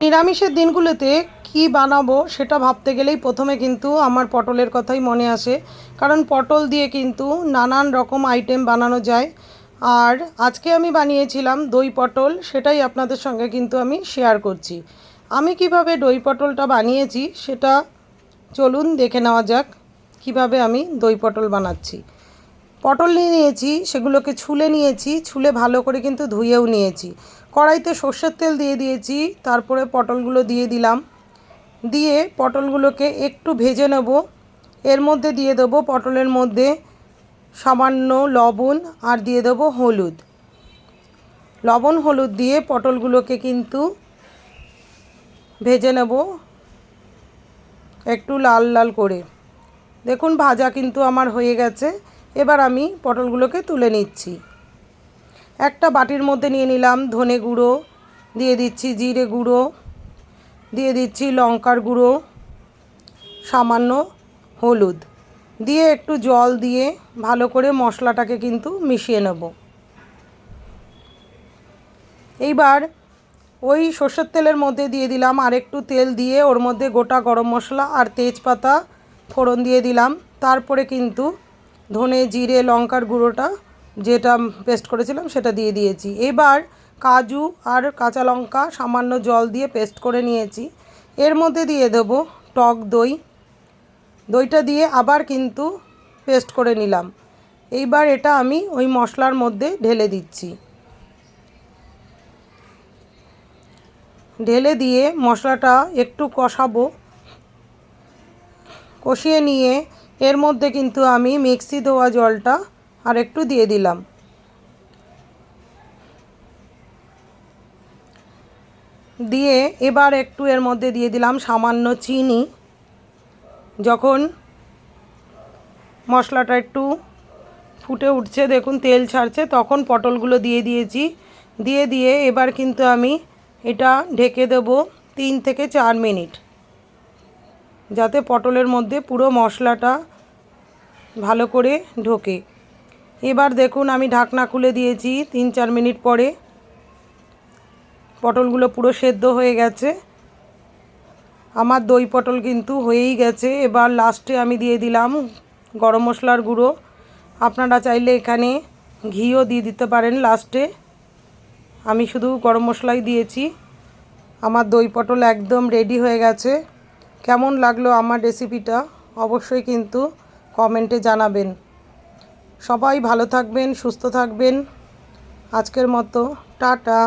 নিরামিষের দিনগুলোতে কি বানাবো সেটা ভাবতে গেলেই প্রথমে কিন্তু আমার পটলের কথাই মনে আসে, কারণ পটল দিয়ে কিন্তু নানান রকম আইটেম বানানো যায়। আর আজকে আমি বানিয়েছিলাম দই পটল, সেটাই আপনাদের সঙ্গে কিন্তু আমি শেয়ার করছি। আমি কিভাবে দই পটলটা বানিয়েছি সেটা চলুন দেখে নেওয়া যাক, কিভাবে আমি দই পটল বানাচ্ছি। পটল নিয়েছি, সেগুলোকে ছুলে নিয়েছি, ছুলে ভালো করে কিন্তু ধুয়েও নিয়েছি। কড়াইতে সর্ষের তেল দিয়ে দিয়েছি, তারপরে পটলগুলো দিয়ে দিলাম, দিয়ে পটলগুলোকে একটু ভেজে নেব। এর মধ্যে দিয়ে দেবো পটলের মধ্যে সামান্য লবণ আর দিয়ে দেবো হলুদ। লবণ হলুদ দিয়ে পটলগুলোকে কিন্তু ভেজে নেব একটু লাল লাল করে। দেখুন ভাজা কিন্তু আমার হয়ে গেছে। এবার আমি পটলগুলোকে তুলে নিচ্ছি। একটা বাটির মধ্যে নিয়ে নিলাম ধনে গুঁড়ো, দিয়ে দিচ্ছি জিরে গুঁড়ো, দিয়ে দিচ্ছি লঙ্কার গুঁড়ো, সামান্য হলুদ দিয়ে একটু জল দিয়ে ভালো করে মশলাটাকে কিন্তু মিশিয়ে নেব। এইবার ওই সর্ষের তেলের মধ্যে দিয়ে দিলাম আর একটু তেল দিয়ে ওর মধ্যে গোটা গরম মশলা আর তেজপাতা ফোড়ন দিয়ে দিলাম। তারপরে কিন্তু ধনে জিরে লঙ্কার গুঁড়োটা যেটা পেস্ট করেছিলাম সেটা দিয়ে দিয়েছি। এবার কাজু আর কাঁচা লঙ্কা সামান্য জল দিয়ে পেস্ট করে নিয়েছি। এর মধ্যে দিয়ে দেবো টক দই, দইটা দিয়ে আবার কিন্তু পেস্ট করে নিলাম। এইবার এটা আমি ওই মশলার মধ্যে ঢেলে দিচ্ছি। ঢেলে দিয়ে মশলাটা একটু কষাবো। কষিয়ে নিয়ে এর মধ্যে কিন্তু আমি মিক্সি ধোয়া জলটা আর একটু দিয়ে দিলাম। দিয়ে এবার একটু এর মধ্যে দিয়ে দিলাম সামান্য চিনি। যখন মশলাটা একটু ফুটে উঠছে, দেখুন তেল ছাড়ছে, তখন পটলগুলো দিয়ে দিয়েছি। দিয়ে এবার কিন্তু আমি এটা ঢেকে দেবো 3 থেকে 4 মিনিট, যাতে পটলের মধ্যে পুরো মশলাটা ভালো করে ঢোকে। এবার দেখুন আমি ঢাকনা খুলে দিয়েছি। 3-4 মিনিট পরে পটলগুলো পুরো সেদ্ধ হয়ে গেছে। আমার দই পটল কিন্তু হয়েই গেছে। এবার লাস্টে আমি দিয়ে দিলাম গরম মশলার গুঁড়ো। আপনারা চাইলে এখানে ঘিও দিয়ে দিতে পারেন লাস্টে। আমি শুধু গরম মশলাই দিয়েছি। আমার দই পটল একদম রেডি হয়ে গেছে। কেমন লাগলো আমার রেসিপিটা অবশ্যই কিন্তু কমেন্টে জানাবেন। সবাই ভালো থাকবেন, সুস্থ থাকবেন। আজকের মতো টাটা।